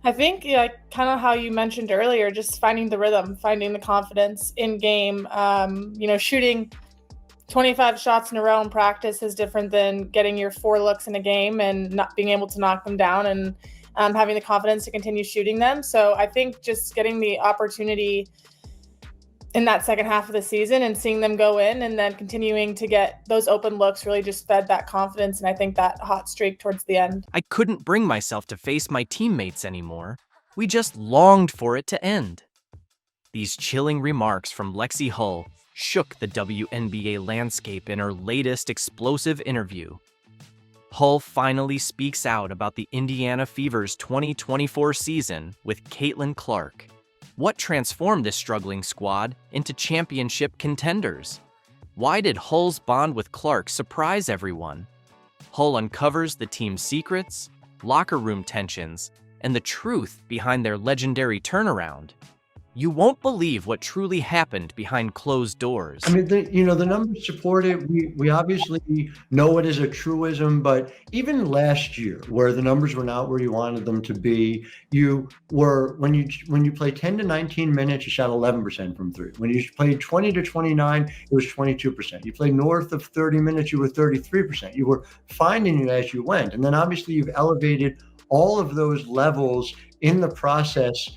I think, yeah, kind of how you mentioned earlier, just finding the rhythm, finding the confidence in game. Shooting 25 shots in a row in practice is different than getting your 4 looks in a game and not being able to knock them down and having the confidence to continue shooting them. So I think just getting the opportunity in that second half of the season and seeing them go in and then continuing to get those open looks really just fed that confidence. And I think that hot streak towards the end. I couldn't bring myself to face my teammates anymore. We just longed for it to end. These chilling remarks from Lexie Hull shook the WNBA landscape in her latest explosive interview. Hull finally speaks out about the Indiana Fever's 2024 season with Caitlin Clark. What transformed this struggling squad into championship contenders? Why did Hull's bond with Clark surprise everyone? Hull uncovers the team's secrets, locker room tensions, and the truth behind their legendary turnaround. You won't believe what truly happened behind closed doors. I mean, the numbers support it. We obviously know it is a truism, but even last year, where the numbers were not where you wanted them to be, when you play 10 to 19 minutes, you shot 11% from three. When you played 20 to 29, it was 22%. You played north of 30 minutes, you were 33%. You were finding it as you went, and then obviously you've elevated all of those levels in the process.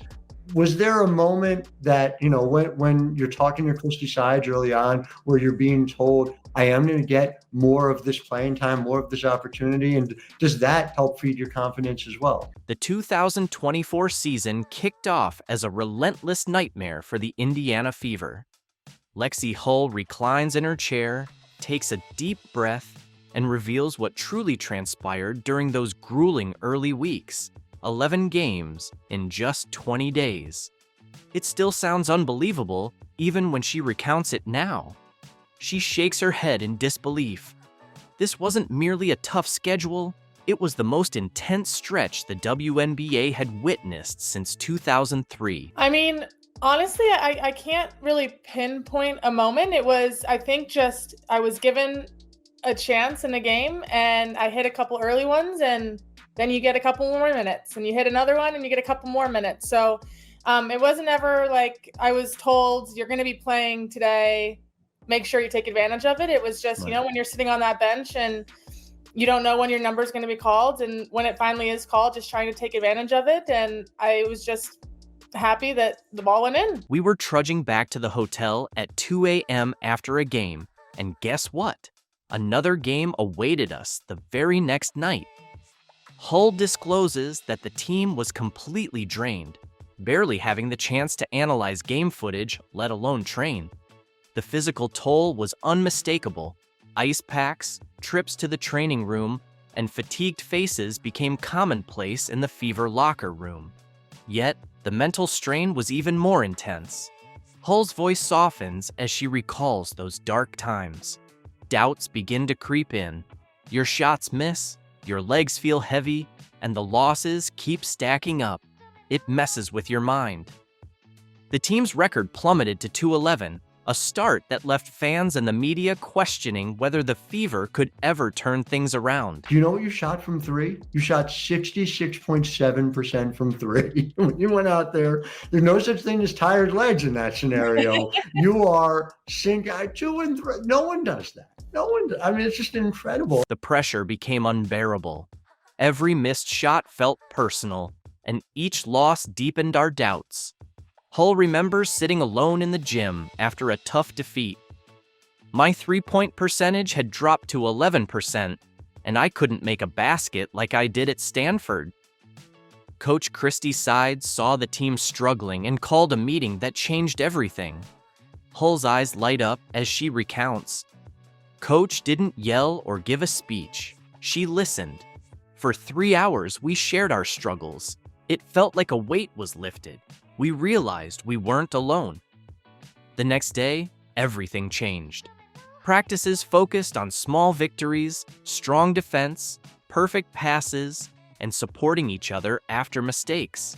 Was there a moment that, when you're talking to Christy Sides early on, where you're being told, I am going to get more of this playing time, more of this opportunity? And does that help feed your confidence as well? The 2024 season kicked off as a relentless nightmare for the Indiana Fever. Lexie Hull reclines in her chair, takes a deep breath, and reveals what truly transpired during those grueling early weeks. 11 games in just 20 days. It still sounds unbelievable, even when she recounts it now. She shakes her head in disbelief. This wasn't merely a tough schedule, it was the most intense stretch the WNBA had witnessed since 2003. I mean, honestly, I can't really pinpoint a moment. It was, I think, just I was given a chance in the game and I hit a couple early ones, and then you get a couple more minutes, and you hit another one and you get a couple more minutes. So it wasn't ever like I was told you're going to be playing today, make sure you take advantage of it. It was just, Right. when you're sitting on that bench and you don't know when your number is going to be called, and when it finally is called, just trying to take advantage of it. And I was just happy that the ball went in. We were trudging back to the hotel at 2 a.m. after a game, and guess what? Another game awaited us the very next night. Hull discloses that the team was completely drained, barely having the chance to analyze game footage, let alone train. The physical toll was unmistakable. Ice packs, trips to the training room, and fatigued faces became commonplace in the Fever locker room. Yet, the mental strain was even more intense. Hull's voice softens as she recalls those dark times. Doubts begin to creep in. Your shots miss, your legs feel heavy, and the losses keep stacking up. It messes with your mind. The team's record plummeted to 2-11, a start that left fans and the media questioning whether the Fever could ever turn things around. Do you know what you shot from three? You shot 66.7% from three. When you went out there's no such thing as tired legs in that scenario. You are sinking 2 and 3. No one does that. No one does. I mean, it's just incredible. The pressure became unbearable. Every missed shot felt personal, and each loss deepened our doubts. Hull remembers sitting alone in the gym after a tough defeat. My three-point percentage had dropped to 11%, and I couldn't make a basket like I did at Stanford. Coach Christy Sides saw the team struggling and called a meeting that changed everything. Hull's eyes light up as she recounts. Coach didn't yell or give a speech. She listened. For 3 hours, we shared our struggles. It felt like a weight was lifted. We realized we weren't alone. The next day, everything changed. Practices focused on small victories, strong defense, perfect passes, and supporting each other after mistakes.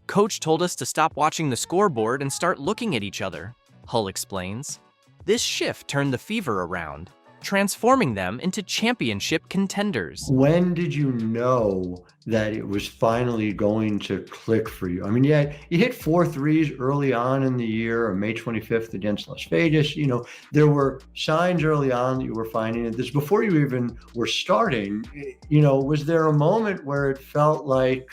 Coach told us to stop watching the scoreboard and start looking at each other, Hull explains. This shift turned the Fever around. transforming them into championship contenders. When did you know that it was finally going to click for you? I mean, yeah, you hit 4 threes early on in the year, on May 25th against Las Vegas. There were signs early on that you were finding it. This before you even were starting. Was there a moment where it felt like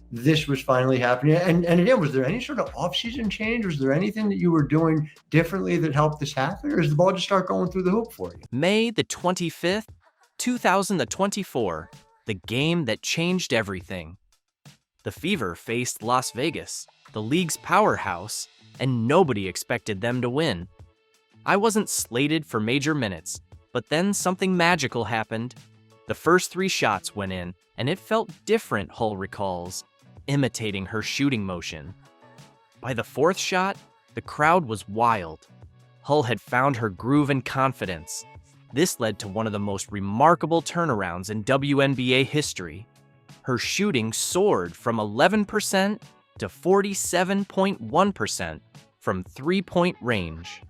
this was finally happening? And again, was there any sort of off-season change? Was there anything that you were doing differently that helped this happen? Or does the ball just start going through the hoop for you? May the 25th, 2024, the game that changed everything. The Fever faced Las Vegas, the league's powerhouse, and nobody expected them to win. I wasn't slated for major minutes, but then something magical happened. The first 3 shots went in, and it felt different, Hull recalls, imitating her shooting motion. By the 4th shot, the crowd was wild. Hull had found her groove and confidence. This led to one of the most remarkable turnarounds in WNBA history. Her shooting soared from 11% to 47.1% from three-point range.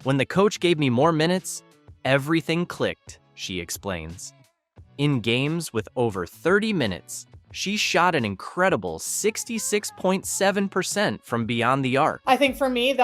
When the coach gave me more minutes, everything clicked, she explains. In games with over 30 minutes, she shot an incredible 66.7% from beyond the arc. I think for me,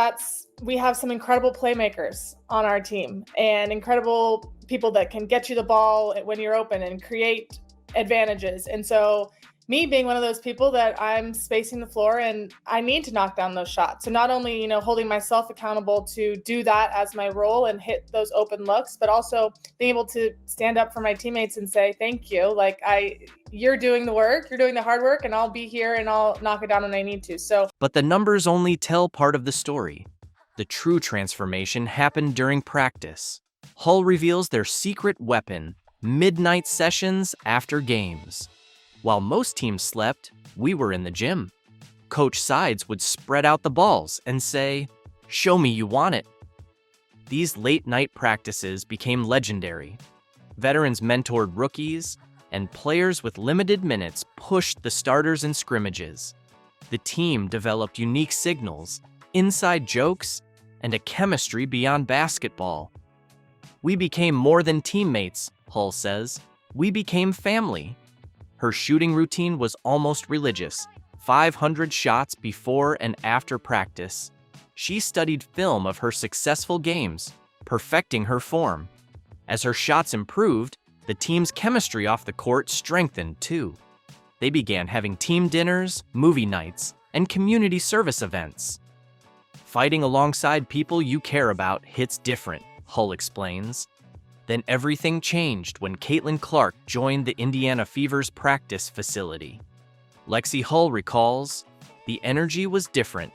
we have some incredible playmakers on our team and incredible people that can get you the ball when you're open and create advantages. And so me being one of those people that I'm spacing the floor and I need to knock down those shots. So not only, holding myself accountable to do that as my role and hit those open looks, but also being able to stand up for my teammates and say, thank you. You're doing the work, you're doing the hard work, and I'll be here and I'll knock it down when I need to. But the numbers only tell part of the story. The true transformation happened during practice. Hull reveals their secret weapon, midnight sessions after games. While most teams slept, we were in the gym. Coach Sides would spread out the balls and say, "Show me you want it." These late-night practices became legendary. Veterans mentored rookies, and players with limited minutes pushed the starters in scrimmages. The team developed unique signals, inside jokes, and a chemistry beyond basketball. We became more than teammates, Hull says. We became family. Her shooting routine was almost religious, 500 shots before and after practice. She studied film of her successful games, perfecting her form. As her shots improved, the team's chemistry off the court strengthened too. They began having team dinners, movie nights, and community service events. Fighting alongside people you care about hits different, Hull explains. Then everything changed when Caitlin Clark joined the Indiana Fever's practice facility. Lexie Hull recalls, the energy was different.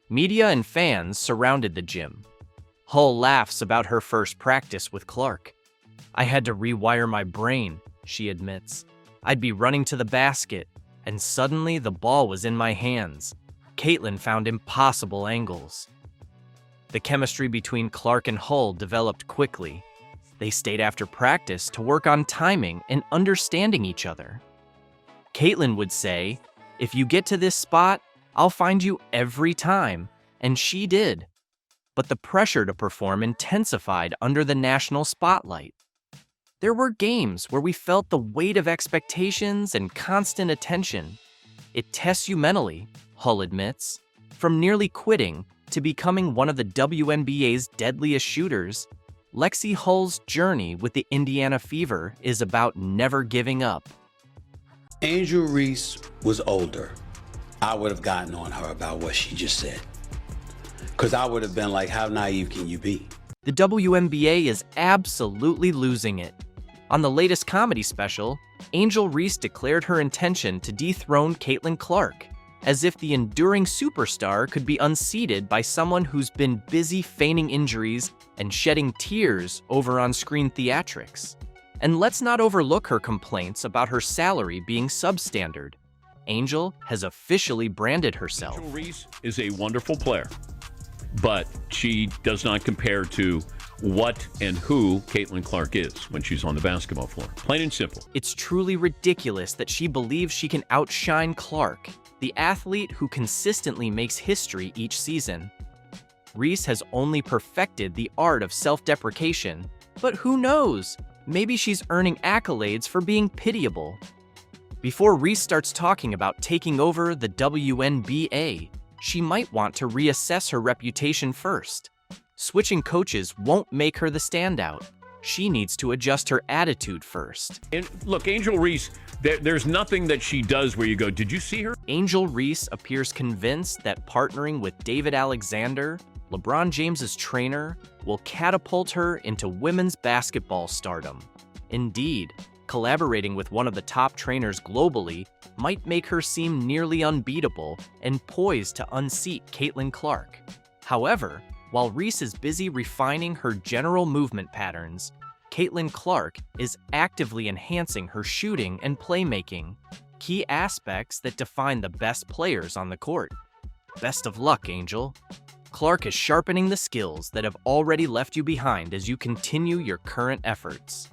Media and fans surrounded the gym. Hull laughs about her first practice with Clark. I had to rewire my brain, she admits. I'd be running to the basket, and suddenly the ball was in my hands. Caitlin found impossible angles. The chemistry between Clark and Hull developed quickly. They stayed after practice to work on timing and understanding each other. Caitlin would say, "If you get to this spot, I'll find you every time," and she did. But the pressure to perform intensified under the national spotlight. There were games where we felt the weight of expectations and constant attention. It tests you mentally, Hull admits. From nearly quitting to becoming one of the WNBA's deadliest shooters, Lexie Hull's journey with the Indiana Fever is about never giving up. Angel Reese was older. I would have gotten on her about what she just said. Because I would have been like, how naive can you be? The WNBA is absolutely losing it. On the latest comedy special, Angel Reese declared her intention to dethrone Caitlin Clark, as if the enduring superstar could be unseated by someone who's been busy feigning injuries and shedding tears over on-screen theatrics. And let's not overlook her complaints about her salary being substandard. Angel has officially branded herself. Angel Reese is a wonderful player, but she does not compare to what and who Caitlin Clark is when she's on the basketball floor. Plain and simple. It's truly ridiculous that she believes she can outshine Clark, the athlete who consistently makes history each season. Reese has only perfected the art of self-deprecation, But who knows? Maybe she's earning accolades for being pitiable. Before Reese starts talking about taking over the WNBA, she might want to reassess her reputation first. Switching coaches won't make her the standout. She needs to adjust her attitude first. And look, Angel Reese, there's nothing that she does where you go, did you see her? Angel Reese appears convinced that partnering with David Alexander, LeBron James's trainer, will catapult her into women's basketball stardom. Indeed, collaborating with one of the top trainers globally might make her seem nearly unbeatable and poised to unseat Caitlin Clark. However, while Reese is busy refining her general movement patterns, Caitlin Clark is actively enhancing her shooting and playmaking, key aspects that define the best players on the court. Best of luck, Angel. Clark is sharpening the skills that have already left you behind as you continue your current efforts.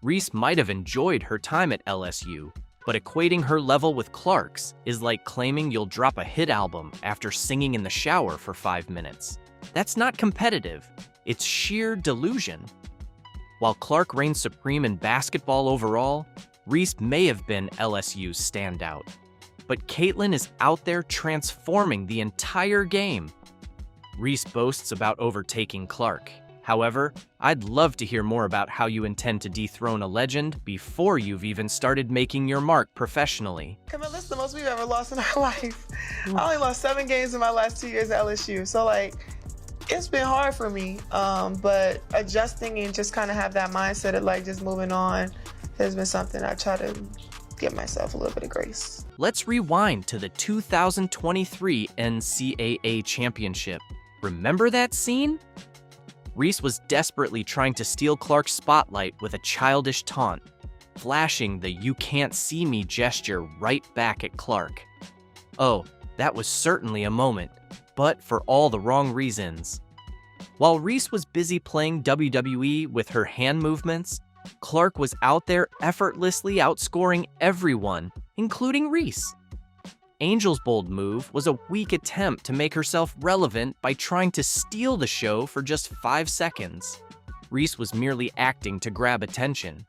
Reese might have enjoyed her time at LSU, but equating her level with Clark's is like claiming you'll drop a hit album after singing in the shower for 5 minutes. That's not competitive, it's sheer delusion. While Clark reigns supreme in basketball overall, Reese may have been LSU's standout. But Caitlin is out there transforming the entire game. Reese boasts about overtaking Clark. However, I'd love to hear more about how you intend to dethrone a legend before you've even started making your mark professionally. NaLyssa, this is the most we've ever lost in our life. I only lost 7 games in my last 2 years at LSU. So it's been hard for me, but adjusting and just kind of have that mindset of just moving on has been something I try to give myself a little bit of grace. Let's rewind to the 2023 NCAA Championship. Remember that scene? Reese was desperately trying to steal Clark's spotlight with a childish taunt, flashing the "you can't see me" gesture right back at Clark. Oh, that was certainly a moment, but for all the wrong reasons. While Reese was busy playing WWE with her hand movements, Clark was out there effortlessly outscoring everyone, including Reese. Angel's bold move was a weak attempt to make herself relevant by trying to steal the show for just 5 seconds. Reese was merely acting to grab attention.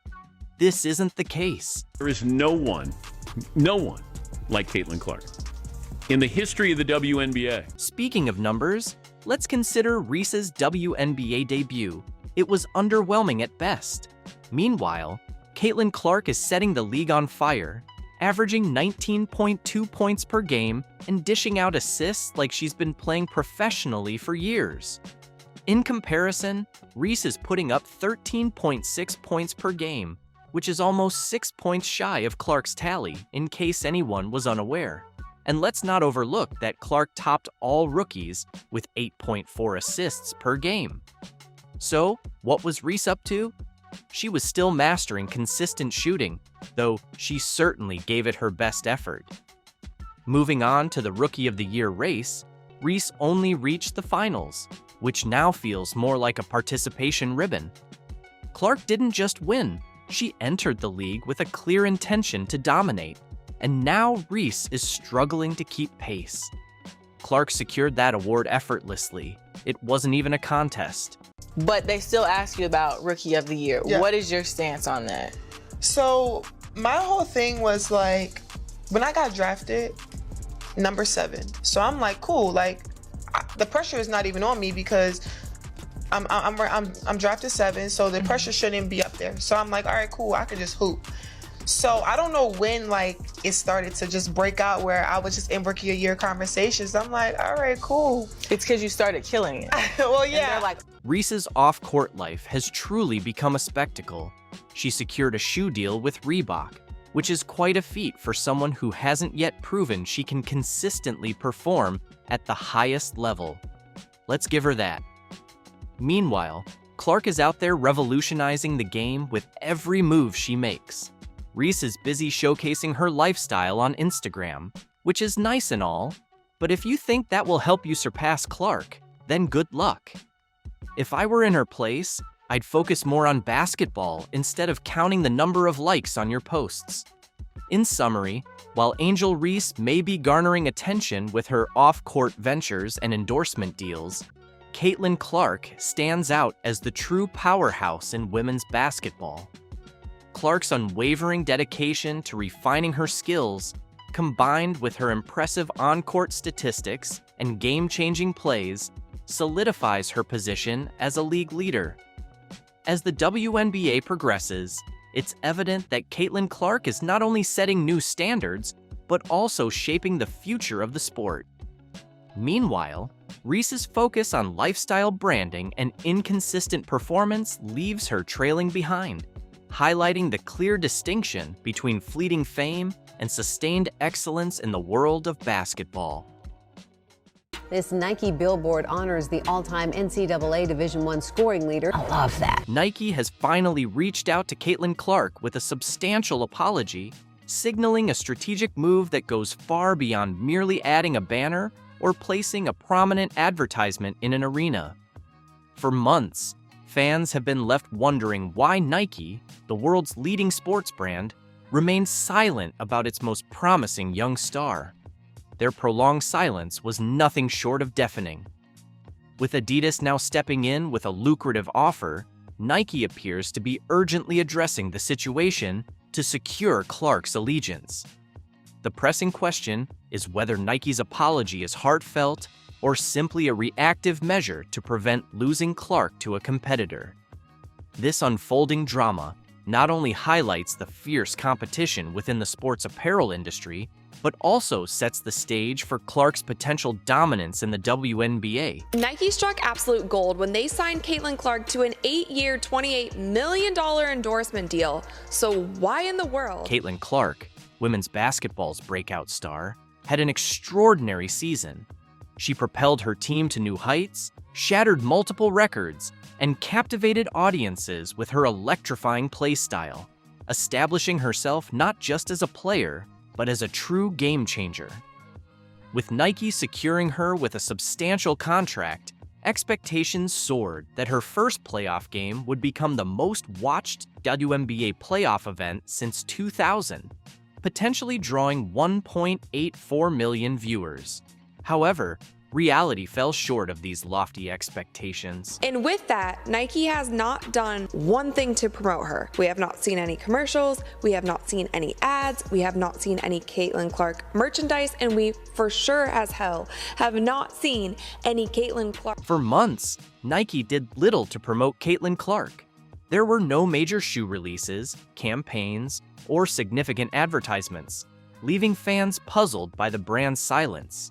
This isn't the case. There is no one like Caitlin Clark in the history of the WNBA. Speaking of numbers, let's consider Reese's WNBA debut. It was underwhelming at best. Meanwhile, Caitlin Clark is setting the league on fire, averaging 19.2 points per game and dishing out assists like she's been playing professionally for years. In comparison, Reese is putting up 13.6 points per game, which is almost 6 points shy of Clark's tally, in case anyone was unaware. And let's not overlook that Clark topped all rookies with 8.4 assists per game. So, what was Reese up to? She was still mastering consistent shooting, though she certainly gave it her best effort. Moving on to the Rookie of the Year race, Reese only reached the finals, which now feels more like a participation ribbon. Clark didn't just win, she entered the league with a clear intention to dominate, and now Reese is struggling to keep pace. Clark secured that award effortlessly. It wasn't even a contest. But they still ask you about Rookie of the Year. Yeah. What is your stance on that? So my whole thing was when I got drafted, number 7. So I'm cool. The pressure is not even on me because I'm drafted 7, so the pressure shouldn't be up there. So I'm all right, cool. I can just hoop. So I don't know when it started to just break out where I was just in Rookie of the Year conversations. I'm all right, cool. It's because you started killing it. Well, And yeah. they're Reese's off-court life has truly become a spectacle. She secured a shoe deal with Reebok, which is quite a feat for someone who hasn't yet proven she can consistently perform at the highest level. Let's give her that. Meanwhile, Clark is out there revolutionizing the game with every move she makes. Reese is busy showcasing her lifestyle on Instagram, which is nice and all, but if you think that will help you surpass Clark, then good luck. If I were in her place, I'd focus more on basketball instead of counting the number of likes on your posts. In summary, while Angel Reese may be garnering attention with her off-court ventures and endorsement deals, Caitlin Clark stands out as the true powerhouse in women's basketball. Clark's unwavering dedication to refining her skills, combined with her impressive on-court statistics and game-changing plays, solidifies her position as a league leader. As the WNBA progresses, it's evident that Caitlin Clark is not only setting new standards, but also shaping the future of the sport. Meanwhile, Reese's focus on lifestyle branding and inconsistent performance leaves her trailing behind, highlighting the clear distinction between fleeting fame and sustained excellence in the world of basketball. This Nike billboard honors the all-time NCAA Division I scoring leader. I love that. Nike has finally reached out to Caitlin Clark with a substantial apology, signaling a strategic move that goes far beyond merely adding a banner or placing a prominent advertisement in an arena. For months, fans have been left wondering why Nike, the world's leading sports brand, remained silent about its most promising young star. Their prolonged silence was nothing short of deafening. With Adidas now stepping in with a lucrative offer, Nike appears to be urgently addressing the situation to secure Clark's allegiance. The pressing question is whether Nike's apology is heartfelt or simply a reactive measure to prevent losing Clark to a competitor. This unfolding drama not only highlights the fierce competition within the sports apparel industry, but also sets the stage for Clark's potential dominance in the WNBA. Nike struck absolute gold when they signed Caitlin Clark to an 8-year, $28 million endorsement deal. So why in the world? Caitlin Clark, women's basketball's breakout star, had an extraordinary season. She propelled her team to new heights, shattered multiple records, and captivated audiences with her electrifying play style, establishing herself not just as a player, but as a true game changer. With Nike securing her with a substantial contract, expectations soared that her first playoff game would become the most watched WNBA playoff event since 2000, potentially drawing 1.84 million viewers. However, reality fell short of these lofty expectations. And with that, Nike has not done one thing to promote her. We have not seen any commercials, we have not seen any ads, we have not seen any Caitlin Clark merchandise, and we for sure as hell have not seen any Caitlin Clark. For months, Nike did little to promote Caitlin Clark. There were no major shoe releases, campaigns, or significant advertisements, leaving fans puzzled by the brand's silence.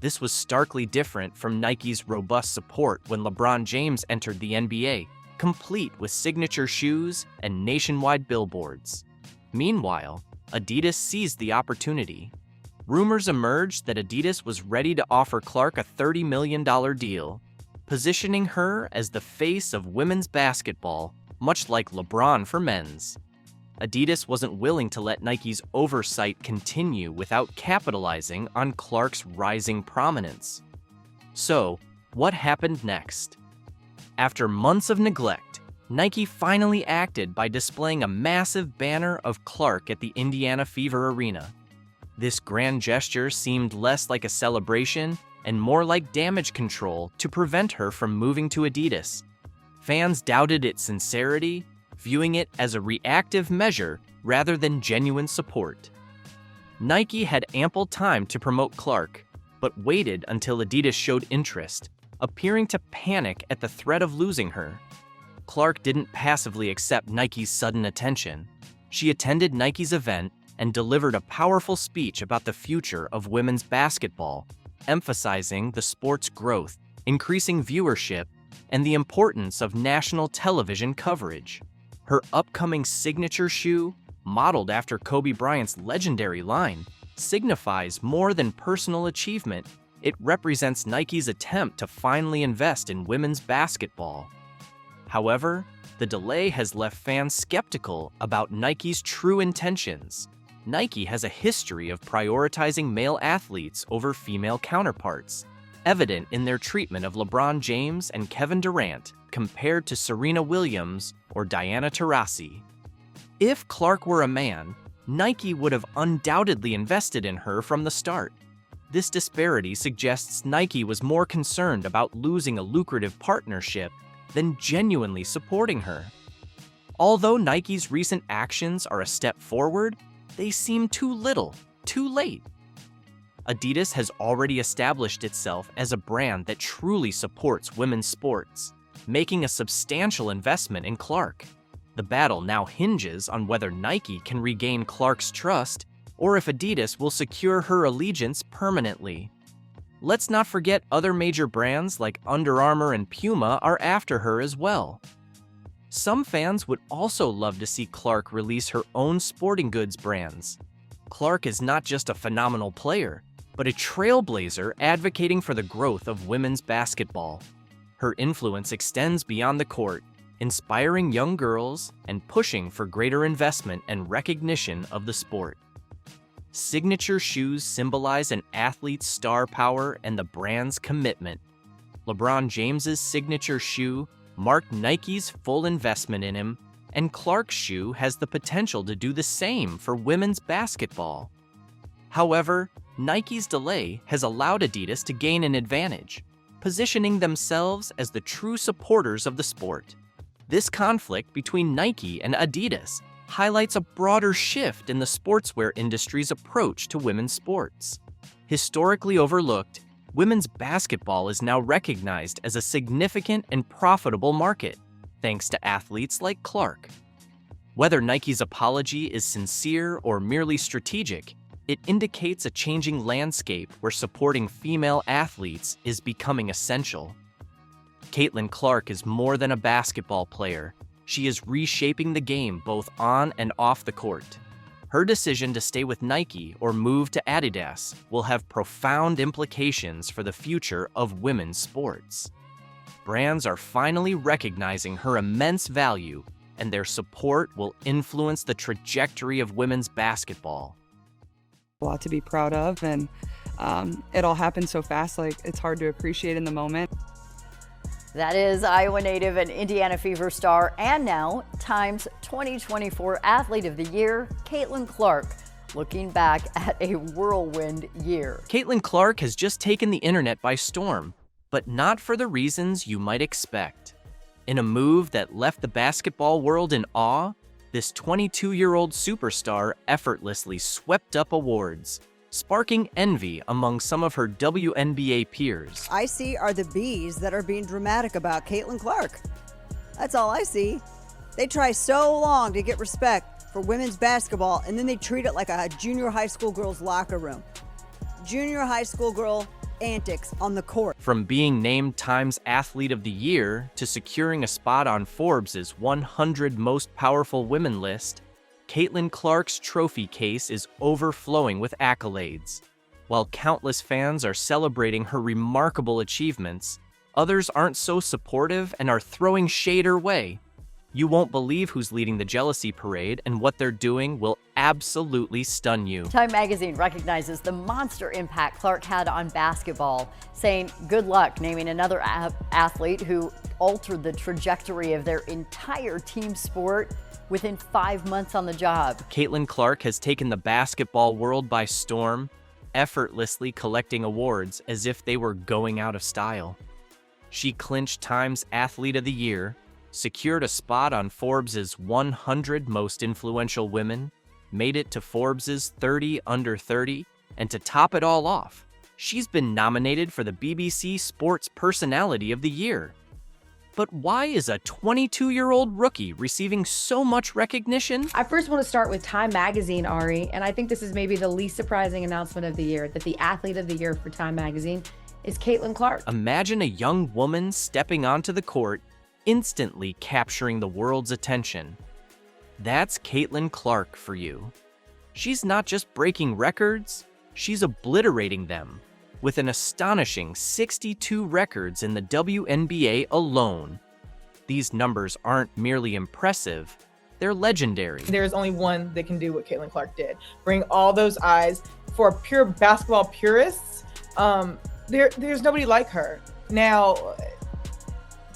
This was starkly different from Nike's robust support when LeBron James entered the NBA, complete with signature shoes and nationwide billboards. Meanwhile, Adidas seized the opportunity. Rumors emerged that Adidas was ready to offer Clark a $30 million deal, positioning her as the face of women's basketball, much like LeBron for men's. Adidas wasn't willing to let Nike's oversight continue without capitalizing on Clark's rising prominence. So, what happened next? After months of neglect, Nike finally acted by displaying a massive banner of Clark at the Indiana Fever Arena. This grand gesture seemed less like a celebration and more like damage control to prevent her from moving to Adidas. Fans doubted its sincerity, viewing it as a reactive measure rather than genuine support. Nike had ample time to promote Clark, but waited until Adidas showed interest, appearing to panic at the threat of losing her. Clark didn't passively accept Nike's sudden attention. She attended Nike's event and delivered a powerful speech about the future of women's basketball, emphasizing the sport's growth, increasing viewership, and the importance of national television coverage. Her upcoming signature shoe, modeled after Kobe Bryant's legendary line, signifies more than personal achievement. It represents Nike's attempt to finally invest in women's basketball. However, the delay has left fans skeptical about Nike's true intentions. Nike has a history of prioritizing male athletes over female counterparts, evident in their treatment of LeBron James and Kevin Durant compared to Serena Williams or Diana Taurasi. If Clark were a man, Nike would have undoubtedly invested in her from the start. This disparity suggests Nike was more concerned about losing a lucrative partnership than genuinely supporting her. Although Nike's recent actions are a step forward, they seem too little, too late. Adidas has already established itself as a brand that truly supports women's sports, making a substantial investment in Clark. The battle now hinges on whether Nike can regain Clark's trust or if Adidas will secure her allegiance permanently. Let's not forget other major brands like Under Armour and Puma are after her as well. Some fans would also love to see Clark release her own sporting goods brands. Clark is not just a phenomenal player, but a trailblazer advocating for the growth of women's basketball. Her influence extends beyond the court, inspiring young girls and pushing for greater investment and recognition of the sport. Signature shoes symbolize an athlete's star power and the brand's commitment. LeBron James's signature shoe marked Nike's full investment in him, and Clark's shoe has the potential to do the same for women's basketball. However, Nike's delay has allowed Adidas to gain an advantage, positioning themselves as the true supporters of the sport. This conflict between Nike and Adidas highlights a broader shift in the sportswear industry's approach to women's sports. Historically overlooked, women's basketball is now recognized as a significant and profitable market, thanks to athletes like Clark. Whether Nike's apology is sincere or merely strategic, it indicates a changing landscape where supporting female athletes is becoming essential. Caitlin Clark is more than a basketball player. She is reshaping the game both on and off the court. Her decision to stay with Nike or move to Adidas will have profound implications for the future of women's sports. Brands are finally recognizing her immense value, and their support will influence the trajectory of women's basketball. A lot to be proud of, and it all happened so fast, like it's hard to appreciate in the moment. That is Iowa native and Indiana Fever star, and now Time's 2024 Athlete of the Year, Caitlin Clark, looking back at a whirlwind year. Caitlin Clark has just taken the internet by storm, but not for the reasons you might expect. In a move that left the basketball world in awe, this 22-year-old superstar effortlessly swept up awards, sparking envy among some of her WNBA peers. I see are the bees that are being dramatic about Caitlin Clark. That's all I see. They try so long to get respect for women's basketball, and then they treat it like a junior high school girl's locker room. Junior high school girl antics on the court. From being named Time's Athlete of the Year to securing a spot on Forbes' 100 Most Powerful Women list, Caitlin Clark's trophy case is overflowing with accolades. While countless fans are celebrating her remarkable achievements, others aren't so supportive and are throwing shade her way. You won't believe who's leading the jealousy parade, and what they're doing will absolutely stun you. Time magazine recognizes the monster impact Clark had on basketball, saying good luck naming another athlete who altered the trajectory of their entire team sport within 5 months on the job. Caitlin Clark has taken the basketball world by storm, effortlessly collecting awards as if they were going out of style. She clinched Time's Athlete of the Year, secured a spot on Forbes' 100 Most Influential Women, made it to Forbes' 30 Under 30, and to top it all off, she's been nominated for the BBC Sports Personality of the Year. But why is a 22-year-old rookie receiving so much recognition? I first want to start with Time Magazine, Ari, and I think this is maybe the least surprising announcement of the year, that the Athlete of the Year for Time Magazine is Caitlin Clark. Imagine a young woman stepping onto the court, instantly capturing the world's attention. That's Caitlin Clark for you. She's not just breaking records, she's obliterating them, with an astonishing 62 records in the WNBA alone. These numbers aren't merely impressive, they're legendary. There's only one that can do what Caitlin Clark did. Bring all those eyes. For pure basketball purists, there's nobody like her. Now,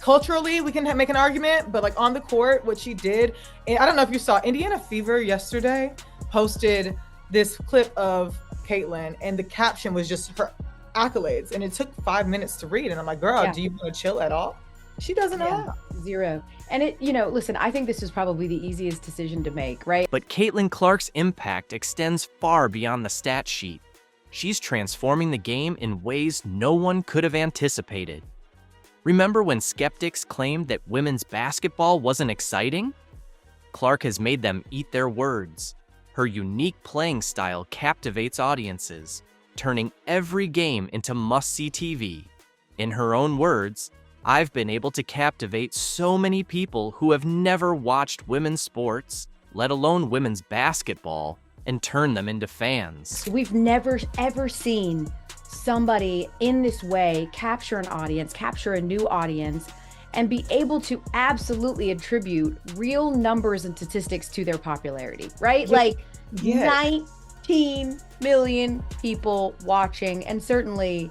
culturally, we can make an argument, but like on the court, what she did, and I don't know if you saw, Indiana Fever yesterday posted this clip of Caitlin, and the caption was just her accolades, and it took 5 minutes to read. And I'm like, girl, Yeah. do you want to chill at all? She doesn't know how. Zero. And it, you know, listen, I think this is probably the easiest decision to make, right? But Caitlin Clark's impact extends far beyond the stat sheet. She's transforming the game in ways no one could have anticipated. Remember when skeptics claimed that women's basketball wasn't exciting? Clark has made them eat their words. Her unique playing style captivates audiences, turning every game into must-see TV. In her own words, "I've been able to captivate so many people who have never watched women's sports, let alone women's basketball, and turn them into fans." We've never, ever seen somebody in this way capture an audience, capture a new audience, and be able to absolutely attribute real numbers and statistics to their popularity, right? Like 19 million people watching, and certainly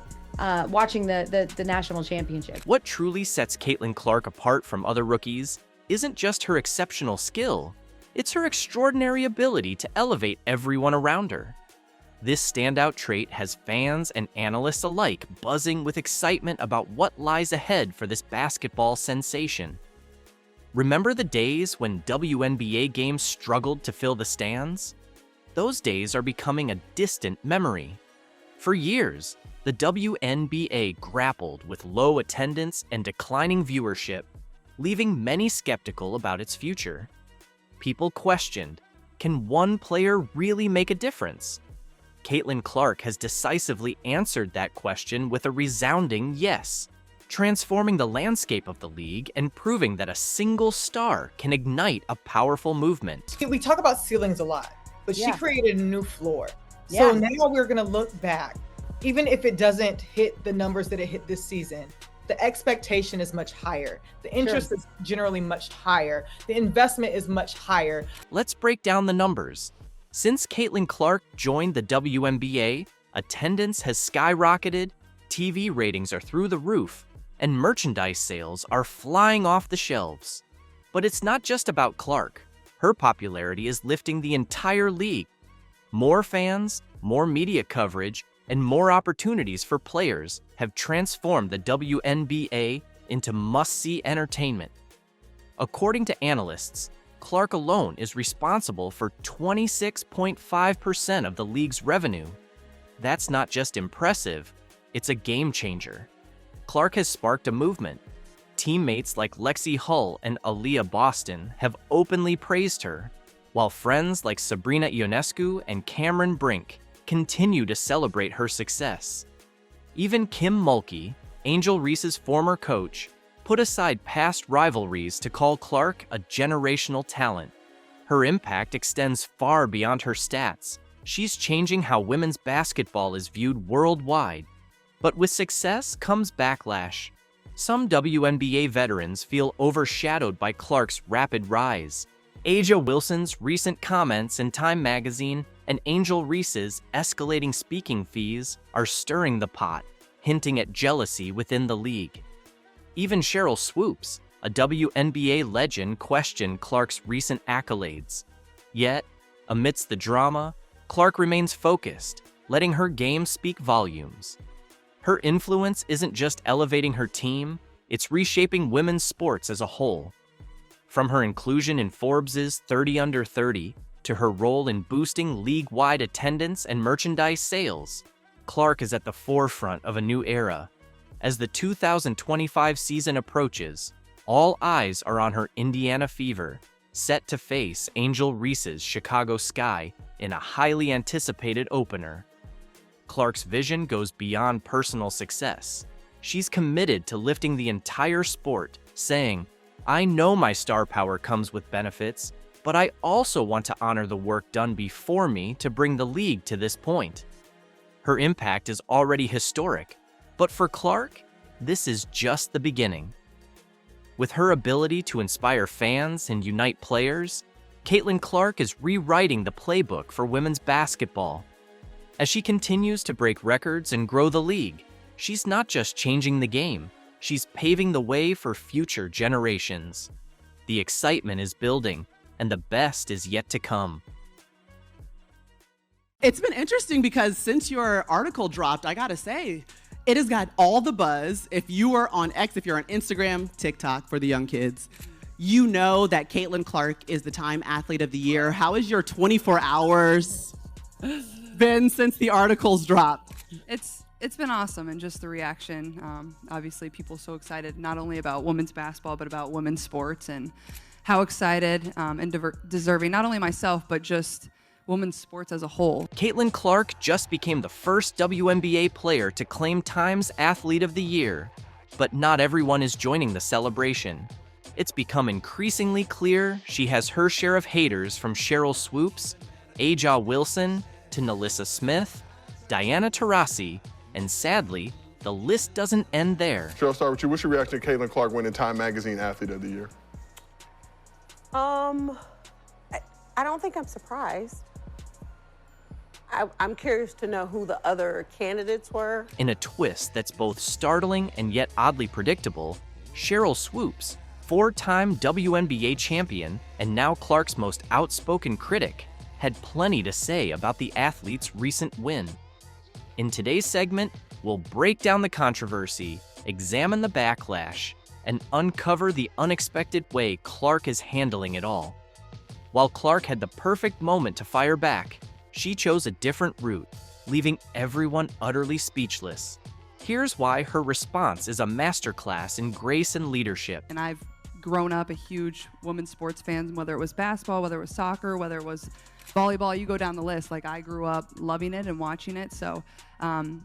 watching the national championship. What truly sets Caitlin Clark apart from other rookies isn't just her exceptional skill, it's her extraordinary ability to elevate everyone around her. This standout trait has fans and analysts alike buzzing with excitement about what lies ahead for this basketball sensation. Remember the days when WNBA games struggled to fill the stands? Those days are becoming a distant memory. For years, the WNBA grappled with low attendance and declining viewership, leaving many skeptical about its future. People questioned, can one player really make a difference? Caitlin Clark has decisively answered that question with a resounding yes, transforming the landscape of the league and proving that a single star can ignite a powerful movement. We talk about ceilings a lot, but she created a new floor. Yeah. So now we're going to look back. Even if it doesn't hit the numbers that it hit this season, the expectation is much higher. The interest is generally much higher. The investment is much higher. Let's break down the numbers. Since Caitlin Clark joined the WNBA, attendance has skyrocketed, TV ratings are through the roof, and merchandise sales are flying off the shelves. But it's not just about Clark. Her popularity is lifting the entire league. More fans, more media coverage, and more opportunities for players have transformed the WNBA into must-see entertainment. According to analysts, Clark alone is responsible for 26.5% of the league's revenue. That's not just impressive, it's a game changer. Clark has sparked a movement. Teammates like Lexie Hull and Aaliyah Boston have openly praised her, while friends like Sabrina Ionescu and Cameron Brink continue to celebrate her success. Even Kim Mulkey, Angel Reese's former coach, put aside past rivalries to call Clark a generational talent. Her impact extends far beyond her stats. She's changing how women's basketball is viewed worldwide. But with success comes backlash. Some WNBA veterans feel overshadowed by Clark's rapid rise. Aja Wilson's recent comments in Time magazine and Angel Reese's escalating speaking fees are stirring the pot, hinting at jealousy within the league. Even Cheryl Swoops, a WNBA legend, questioned Clark's recent accolades. Yet, amidst the drama, Clark remains focused, letting her game speak volumes. Her influence isn't just elevating her team, it's reshaping women's sports as a whole. From her inclusion in Forbes' 30 Under 30 to her role in boosting league-wide attendance and merchandise sales, Clark is at the forefront of a new era. As the 2025 season approaches, all eyes are on her Indiana Fever, set to face Angel Reese's Chicago Sky in a highly anticipated opener. Clark's vision goes beyond personal success. She's committed to lifting the entire sport, saying, "I know my star power comes with benefits, but I also want to honor the work done before me to bring the league to this point." Her impact is already historic, but for Clark, this is just the beginning. With her ability to inspire fans and unite players, Caitlin Clark is rewriting the playbook for women's basketball. As she continues to break records and grow the league, she's not just changing the game, she's paving the way for future generations. The excitement is building, and the best is yet to come. It's been interesting because since your article dropped, I gotta say, it has got all the buzz. If you are on X, if you're on Instagram, TikTok for the young kids, you know that Caitlin Clark is the Time Athlete of the Year. How has your 24 hours been since the articles dropped? It's been awesome, and just the reaction. Obviously, people so excited not only about women's basketball, but about women's sports, and how excited and deserving, not only myself, but just women's sports as a whole. Caitlin Clark just became the first WNBA player to claim Time's Athlete of the Year, but not everyone is joining the celebration. It's become increasingly clear she has her share of haters, from Cheryl Swoops, Aja Wilson, to NaLyssa Smith, Diana Taurasi, and sadly, the list doesn't end there. Cheryl, I'll start with you. What's your reaction to Caitlin Clark winning Time Magazine Athlete of the Year? I don't think I'm surprised. I'm curious to know who the other candidates were. In a twist that's both startling and yet oddly predictable, Cheryl Swoops, four-time WNBA champion and now Clark's most outspoken critic, had plenty to say about the athlete's recent win. In today's segment, we'll break down the controversy, examine the backlash, and uncover the unexpected way Clark is handling it all. While Clark had the perfect moment to fire back, she chose a different route, leaving everyone utterly speechless. Here's why her response is a masterclass in grace and leadership. And I've grown up a huge women's sports fan, whether it was basketball, whether it was soccer, whether it was volleyball, you go down the list. Like, I grew up loving it and watching it, so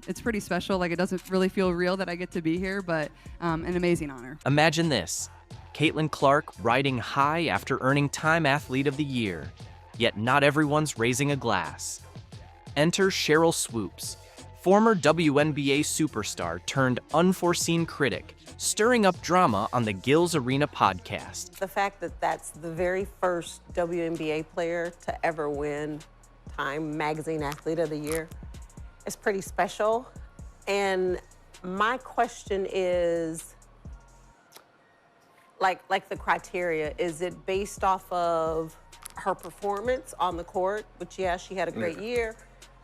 it's pretty special. Like, it doesn't really feel real that I get to be here, but an amazing honor. Imagine this, Caitlin Clark riding high after earning Time Athlete of the Year, yet not everyone's raising a glass. Enter Cheryl Swoops, former WNBA superstar turned unforeseen critic, stirring up drama on the Gills Arena podcast. The fact that that's the very first WNBA player to ever win Time Magazine Athlete of the Year is pretty special. And my question is, like the criteria, is it based off of her performance on the court, which, yeah, she had a great year,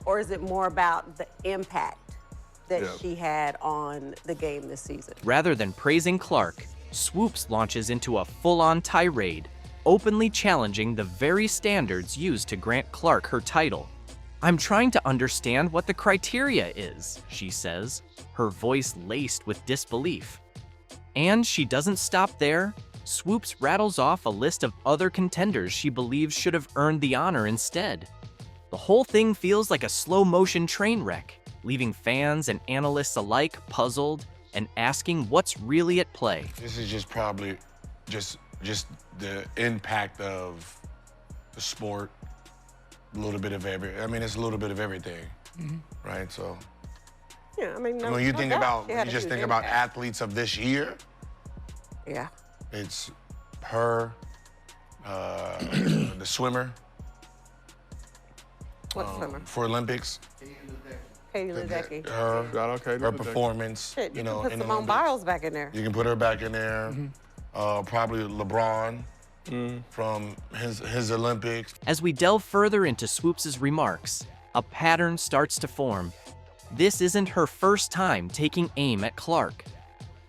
or is it more about the impact that she had on the game this season? Rather than praising Clark, Swoops launches into a full-on tirade, openly challenging the very standards used to grant Clark her title. "I'm trying to understand what the criteria is," she says, her voice laced with disbelief. And she doesn't stop there. Swoops rattles off a list of other contenders she believes should have earned the honor instead. The whole thing feels like a slow-motion train wreck, leaving fans and analysts alike puzzled and asking what's really at play. This is just probably just the impact of the sport, a little bit of it's a little bit of everything, right? So, yeah, I mean, when you think about, athletes of this year, yeah, it's her, the swimmer. What swimmer? For Olympics. Katie Ledecky. Her performance. Shit, you can put in the Simone Biles back in there. You can put her back in there. Probably LeBron from his Olympics. As we delve further into Swoops' remarks, a pattern starts to form. This isn't her first time taking aim at Clark.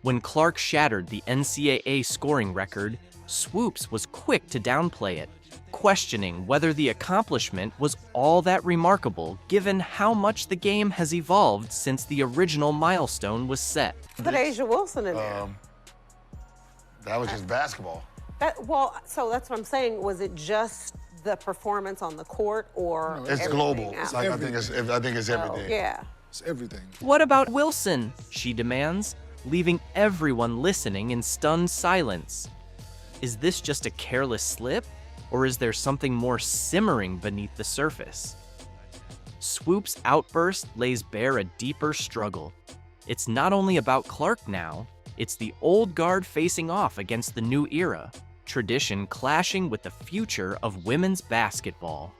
When Clark shattered the NCAA scoring record, Swoops was quick to downplay it, questioning whether the accomplishment was all that remarkable given how much the game has evolved since the original milestone was set. Put Aja Wilson in there. That was just basketball. So that's what I'm saying. Was it just the performance on the court, or it's global? Else? I think it's everything. Yeah, it's everything. What about Wilson? She demands, leaving everyone listening in stunned silence. Is this just a careless slip, or is there something more simmering beneath the surface? Swoops' outburst lays bare a deeper struggle. It's not only about Clark now, it's the old guard facing off against the new era, tradition clashing with the future of women's basketball.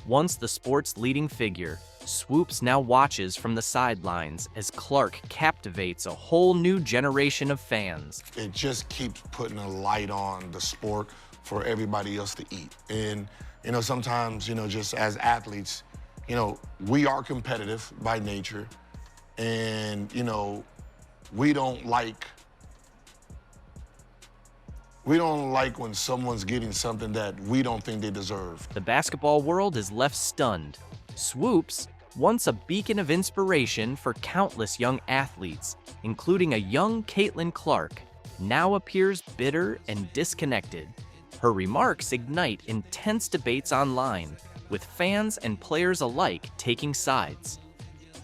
Once the sport's leading figure, Swoops now watches from the sidelines as Clark captivates a whole new generation of fans. It just keeps putting a light on the sport for everybody else to eat. And, sometimes, just as athletes, you know, we are competitive by nature, and, you know, we don't like when someone's getting something that we don't think they deserve. The basketball world is left stunned. Swoops, once a beacon of inspiration for countless young athletes, including a young Caitlin Clark, now appears bitter and disconnected. Her remarks ignite intense debates online, with fans and players alike taking sides.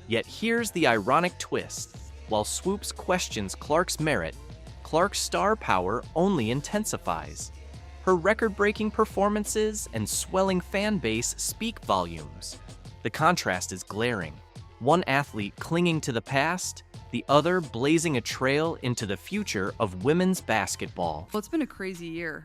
Yet here's the ironic twist. While Swoops questions Clark's merit, Clark's star power only intensifies. Her record-breaking performances and swelling fan base speak volumes. The contrast is glaring. One athlete clinging to the past, the other blazing a trail into the future of women's basketball. Well, it's been a crazy year.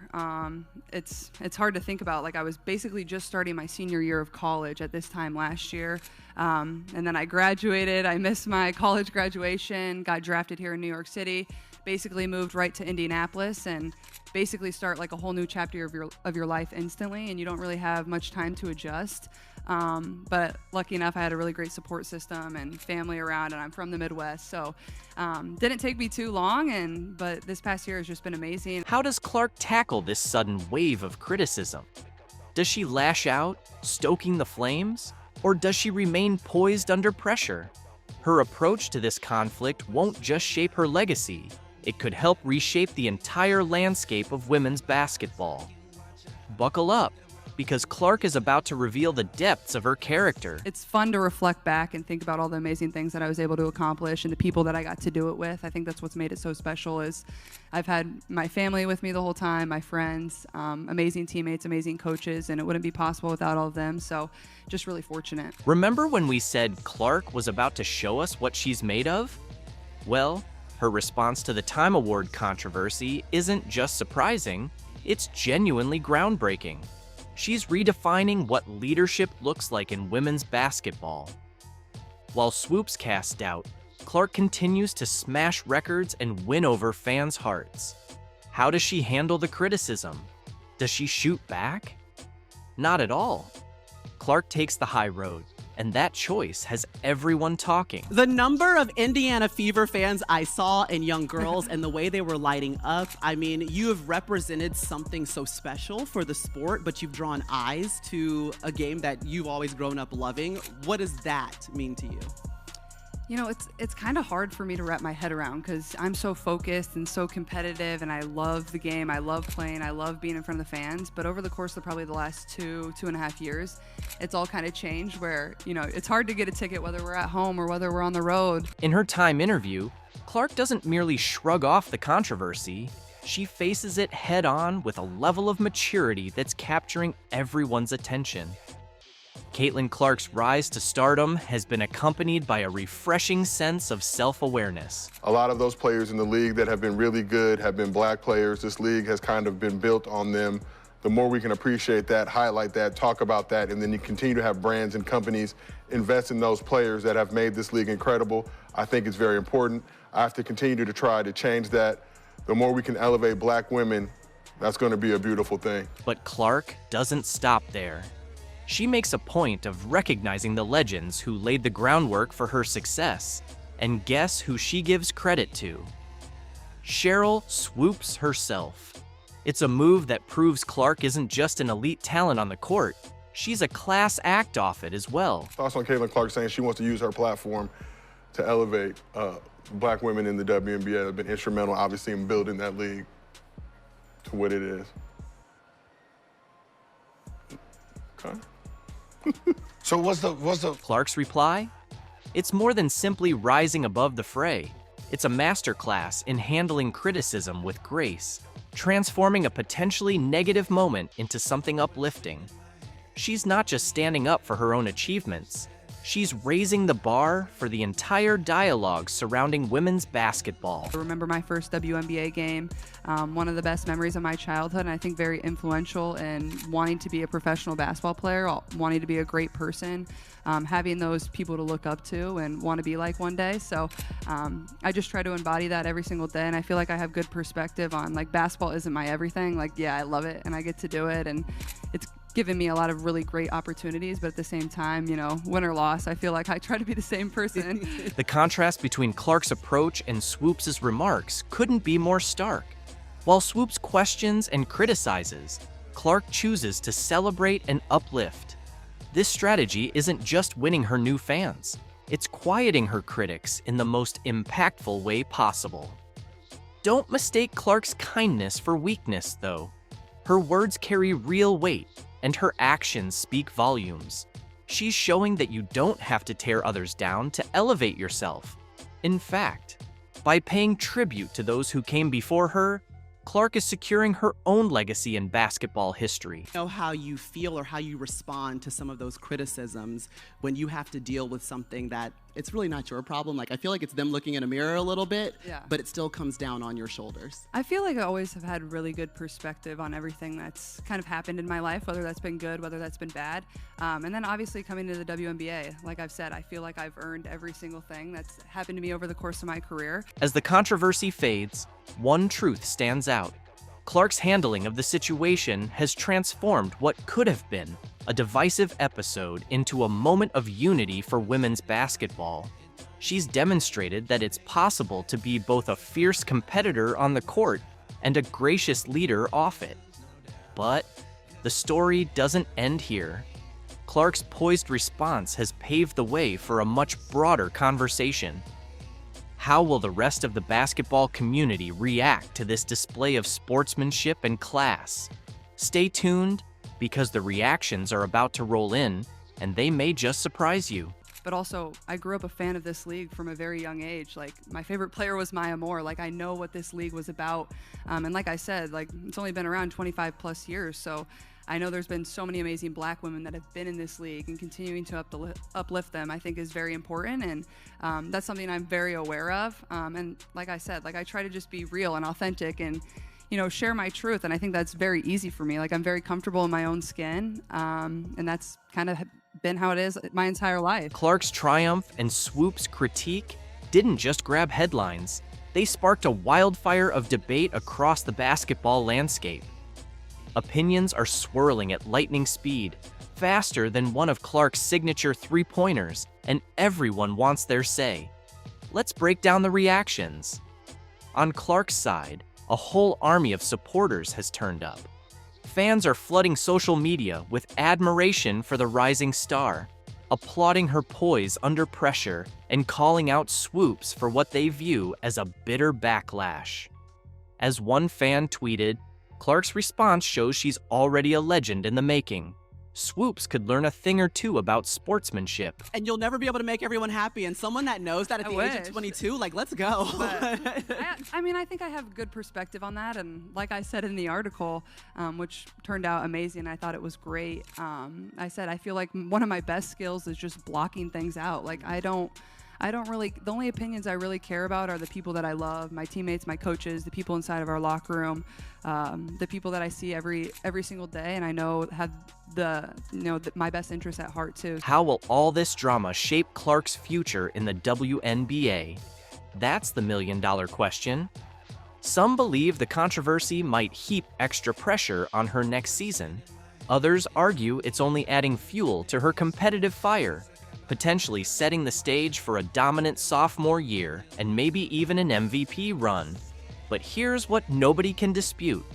It's hard to think about. Like, I was basically just starting my senior year of college at this time last year. And then I graduated. I missed my college graduation, got drafted here in New York City, basically moved right to Indianapolis, and basically start like a whole new chapter of your life instantly, and you don't really have much time to adjust. But lucky enough, I had a really great support system and family around, and I'm from the Midwest, so didn't take me too long, but this past year has just been amazing. How does Clark tackle this sudden wave of criticism? Does she lash out, stoking the flames? Or does she remain poised under pressure? Her approach to this conflict won't just shape her legacy, it could help reshape the entire landscape of women's basketball. Buckle up, because Clark is about to reveal the depths of her character. It's fun to reflect back and think about all the amazing things that I was able to accomplish and the people that I got to do it with. I think that's what's made it so special is I've had my family with me the whole time, my friends, amazing teammates, amazing coaches, and it wouldn't be possible without all of them, so just really fortunate. Remember when we said Clark was about to show us what she's made of? Well, her response to the Time Award controversy isn't just surprising, it's genuinely groundbreaking. She's redefining what leadership looks like in women's basketball. While Swoops cast doubt, Clark continues to smash records and win over fans' hearts. How does she handle the criticism? Does she shoot back? Not at all. Clark takes the high road, and that choice has everyone talking. The number of Indiana Fever fans I saw in young girls and the way they were lighting up, I mean, you have represented something so special for the sport, but you've drawn eyes to a game that you've always grown up loving. What does that mean to you? You know, it's kind of hard for me to wrap my head around because I'm so focused and so competitive, and I love the game, I love playing, I love being in front of the fans, but over the course of probably the last two and a half years, it's all kind of changed where, you know, it's hard to get a ticket whether we're at home or whether we're on the road. In her Time interview, Clark doesn't merely shrug off the controversy, she faces it head on with a level of maturity that's capturing everyone's attention. Caitlin Clark's rise to stardom has been accompanied by a refreshing sense of self-awareness. A lot of those players in the league that have been really good have been black players. This league has kind of been built on them. The more we can appreciate that, highlight that, talk about that, and then you continue to have brands and companies invest in those players that have made this league incredible, I think it's very important. I have to continue to try to change that. The more we can elevate black women, that's going to be a beautiful thing. But Clark doesn't stop there. She makes a point of recognizing the legends who laid the groundwork for her success. And guess who she gives credit to? Cheryl Swoops herself. It's a move that proves Clark isn't just an elite talent on the court. She's a class act off it as well. Thoughts on Caitlin Clark saying she wants to use her platform to elevate black women in the WNBA have been instrumental, obviously, in building that league to what it is. Okay. So what's the Clark's reply? It's more than simply rising above the fray. It's a masterclass in handling criticism with grace, transforming a potentially negative moment into something uplifting. She's not just standing up for her own achievements, she's raising the bar for the entire dialogue surrounding women's basketball. I remember my first WNBA game, one of the best memories of my childhood, and I think very influential in wanting to be a professional basketball player, wanting to be a great person, having those people to look up to and want to be like one day. So I just try to embody that every single day, and I feel like I have good perspective on, like, basketball isn't my everything. Like, yeah, I love it and I get to do it, and given me a lot of really great opportunities, but at the same time, you know, win or loss, I feel like I try to be the same person. The contrast between Clark's approach and Swoops' remarks couldn't be more stark. While Swoops questions and criticizes, Clark chooses to celebrate and uplift. This strategy isn't just winning her new fans, it's quieting her critics in the most impactful way possible. Don't mistake Clark's kindness for weakness, though. Her words carry real weight, and her actions speak volumes. She's showing that you don't have to tear others down to elevate yourself. In fact, by paying tribute to those who came before her, Clark is securing her own legacy in basketball history. Know how you feel or how you respond to some of those criticisms when you have to deal with something that it's really not your problem. Like, I feel like it's them looking in a mirror a little bit, but it still comes down on your shoulders. I feel like I always have had really good perspective on everything that's kind of happened in my life, whether that's been good, whether that's been bad. And then obviously coming to the WNBA, like I've said, I feel like I've earned every single thing that's happened to me over the course of my career. As the controversy fades, one truth stands out. Clark's handling of the situation has transformed what could have been a divisive episode into a moment of unity for women's basketball. She's demonstrated that it's possible to be both a fierce competitor on the court and a gracious leader off it. But the story doesn't end here. Clark's poised response has paved the way for a much broader conversation. How will the rest of the basketball community react to this display of sportsmanship and class? Stay tuned, because the reactions are about to roll in, and they may just surprise you. But also, I grew up a fan of this league from a very young age. Like, my favorite player was Maya Moore. Like, I know what this league was about. And like I said, like, it's only been around 25 plus years, so I know there's been so many amazing black women that have been in this league, and continuing to uplift them, I think, is very important, and that's something I'm very aware of. And like I said, like, I try to just be real and authentic and, you know, share my truth, and I think that's very easy for me. Like, I'm very comfortable in my own skin, and that's kind of been how it is my entire life. Clark's triumph and Swoop's critique didn't just grab headlines. They sparked a wildfire of debate across the basketball landscape. Opinions are swirling at lightning speed, faster than one of Clark's signature three-pointers, and everyone wants their say. Let's break down the reactions. On Clark's side, a whole army of supporters has turned up. Fans are flooding social media with admiration for the rising star, applauding her poise under pressure and calling out Swoops for what they view as a bitter backlash. As one fan tweeted, Clark's response shows she's already a legend in the making. Swoops could learn a thing or two about sportsmanship. And you'll never be able to make everyone happy. And someone that knows that at the age of 22, like, let's go. I mean, I think I have good perspective on that. And like I said in the article, which turned out amazing, I thought it was great. I said, I feel like one of my best skills is just blocking things out. Like, I don't really, the only opinions I really care about are the people that I love, my teammates, my coaches, the people inside of our locker room, the people that I see every single day, and I know have my best interests at heart too. How will all this drama shape Clark's future in the WNBA? That's the million-dollar question. Some believe the controversy might heap extra pressure on her next season. Others argue it's only adding fuel to her competitive fire, potentially setting the stage for a dominant sophomore year and maybe even an MVP run. But here's what nobody can dispute.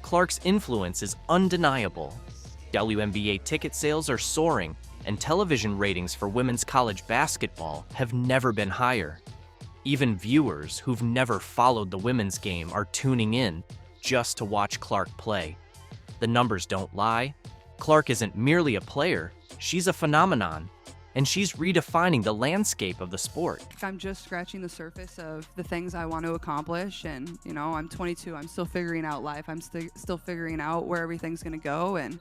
Clark's influence is undeniable. WNBA ticket sales are soaring, and television ratings for women's college basketball have never been higher. Even viewers who've never followed the women's game are tuning in just to watch Clark play. The numbers don't lie. Clark isn't merely a player, she's a phenomenon, and she's redefining the landscape of the sport. I'm just scratching the surface of the things I want to accomplish, and you know, I'm 22, I'm still figuring out life, I'm still figuring out where everything's gonna go, and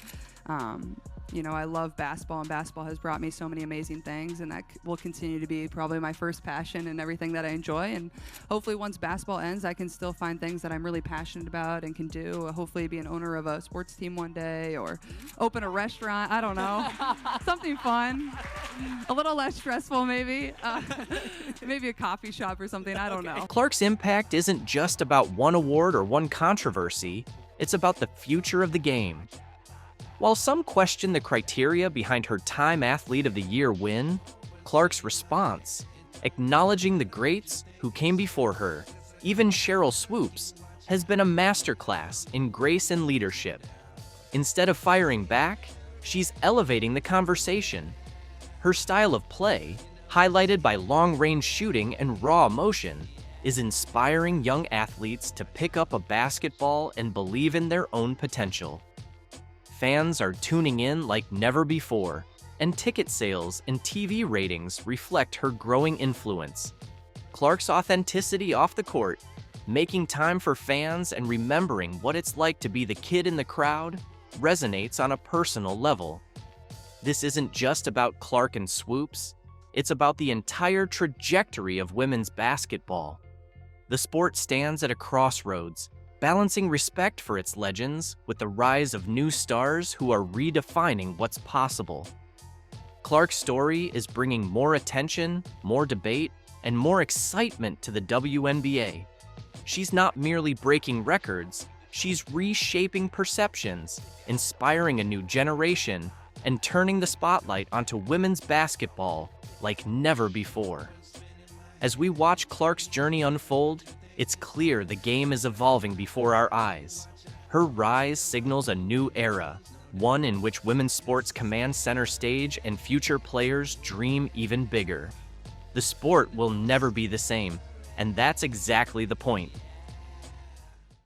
you know, I love basketball, and basketball has brought me so many amazing things, and that will continue to be probably my first passion and everything that I enjoy. And hopefully once basketball ends, I can still find things that I'm really passionate about and can do. Hopefully be an owner of a sports team one day, or open a restaurant, I don't know, something fun, a little less stressful maybe, maybe a coffee shop or something, I don't know. Clark's impact isn't just about one award or one controversy, it's about the future of the game. While some question the criteria behind her Time Athlete of the Year win, Clark's response, acknowledging the greats who came before her, even Cheryl Swoops, has been a masterclass in grace and leadership. Instead of firing back, she's elevating the conversation. Her style of play, highlighted by long-range shooting and raw emotion, is inspiring young athletes to pick up a basketball and believe in their own potential. Fans are tuning in like never before, and ticket sales and TV ratings reflect her growing influence. Clark's authenticity off the court, making time for fans and remembering what it's like to be the kid in the crowd, resonates on a personal level. This isn't just about Clark and Swoops, it's about the entire trajectory of women's basketball. The sport stands at a crossroads, balancing respect for its legends with the rise of new stars who are redefining what's possible. Clark's story is bringing more attention, more debate, and more excitement to the WNBA. She's not merely breaking records, she's reshaping perceptions, inspiring a new generation, and turning the spotlight onto women's basketball like never before. As we watch Clark's journey unfold, it's clear the game is evolving before our eyes. Her rise signals a new era, one in which women's sports command center stage and future players dream even bigger. The sport will never be the same, and that's exactly the point.